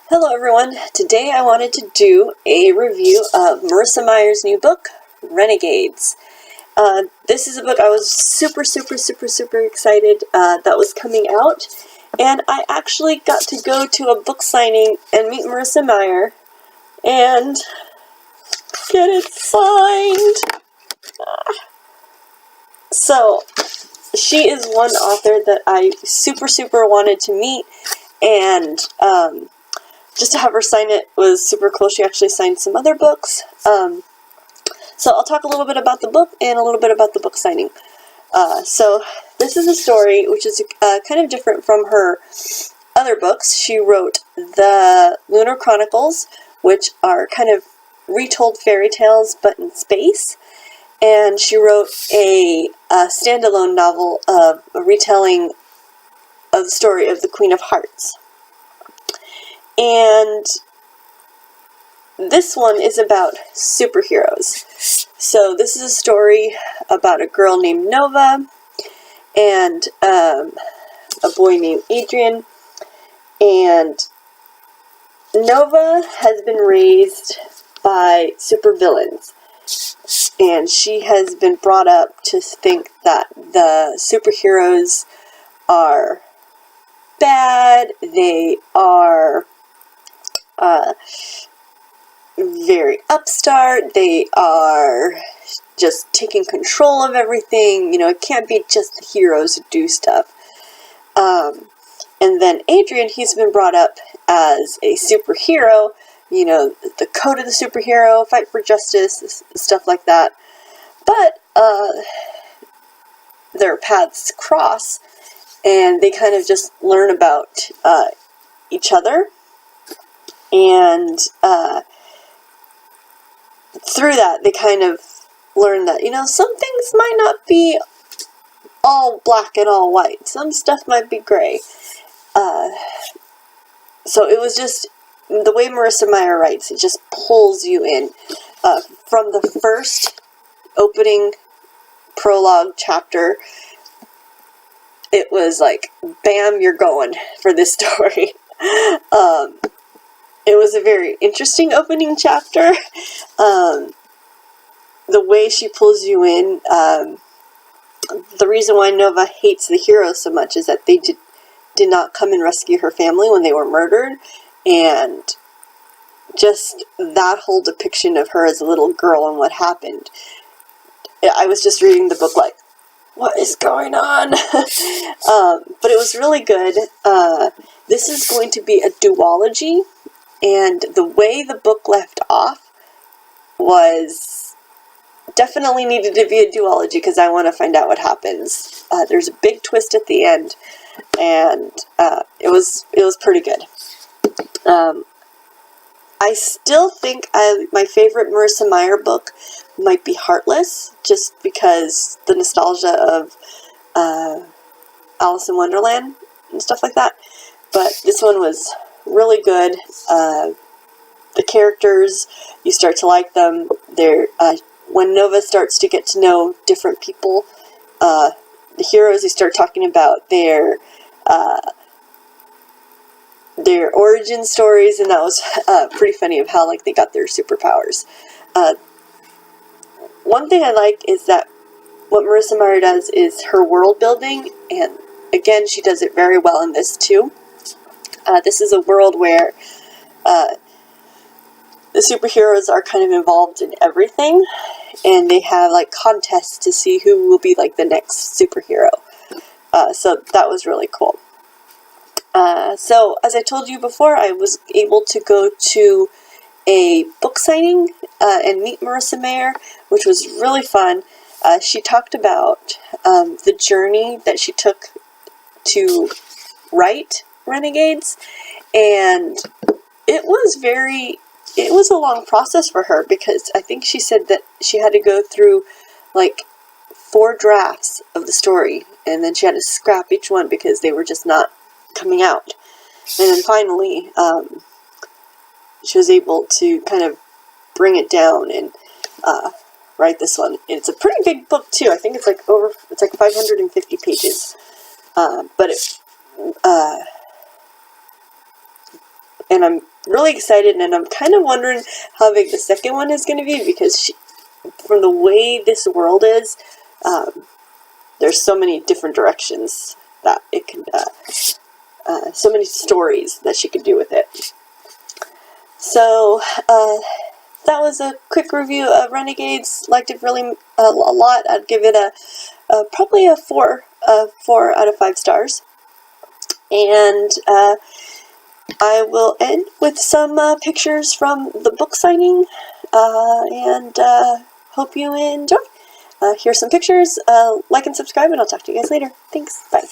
Hello everyone, today I wanted to do a review of Marissa Meyer's new book, Renegades. This is a book I was super excited that was coming out, and I actually got to go to a book signing and meet Marissa Meyer and get it signed. So, she is one author that I super wanted to meet, and just to have her sign it was super cool. She actually signed some other books. So I'll talk a little bit about the book and a little bit about the book signing. So this is a story which is kind of different from her other books. She wrote the Lunar Chronicles, which are kind of retold fairy tales but in space. And she wrote a standalone novel of a retelling of the story of the Queen of Hearts. And this one is about superheroes. So this is a story about a girl named Nova and a boy named Adrian. And Nova has been raised by supervillains. And she has been brought up to think that the superheroes are bad, they are very upstart, they are just taking control of everything, it can't be just the heroes who do stuff. And then Adrian, he's been brought up as a superhero, the code of the superhero, fight for justice, stuff like that. But their paths cross, and they kind of just learn about each other. And through that, they kind of learn that, some things might not be all black and all white. Some stuff might be gray. So it was just, the way Marissa Meyer writes, it just pulls you in. From the first opening prologue chapter, it was like, bam, you're going for this story. It was a very interesting opening chapter. The way she pulls you in, the reason why Nova hates the heroes so much is that they did not come and rescue her family when they were murdered, and just that whole depiction of her as a little girl and what happened. I was just reading the book like, what is going on? But it was really good. This is going to be a duology, and the way the book left off was definitely needed to be a duology, because I want to find out what happens. There's a big twist at the end, and it was pretty good. I still think my favorite Marissa Meyer book might be Heartless, just because the nostalgia of Alice in Wonderland and stuff like that. But this one was really good. The characters, you start to like them. When Nova starts to get to know different people, the heroes, you start talking about their origin stories, and that was pretty funny of how they got their superpowers. One thing I like is that what Marissa Meyer does is her world building, and again, she does it very well in this too. This is a world where the superheroes are kind of involved in everything, and they have contests to see who will be the next superhero. So that was really cool. So as I told you before, I was able to go to a book signing and meet Marissa Meyer, which was really fun. She talked about the journey that she took to write Renegades, and it was a long process for her, because I think she said that she had to go through 4 drafts of the story, and then she had to scrap each one because they were just not coming out. And then finally, she was able to kind of bring it down and write this one. And it's a pretty big book too. I think it's like 550 pages. But and I'm really excited, and I'm kind of wondering how big the second one is going to be, because from the way this world is, there's so many different directions that it can, so many stories that she could do with it. So, that was a quick review of Renegades. Liked it really a lot. I'd give it probably a 4 out of 5 stars. And I will end with some pictures from the book signing, and hope you enjoy. Here's some pictures. Like and subscribe, and I'll talk to you guys later. Thanks. Bye.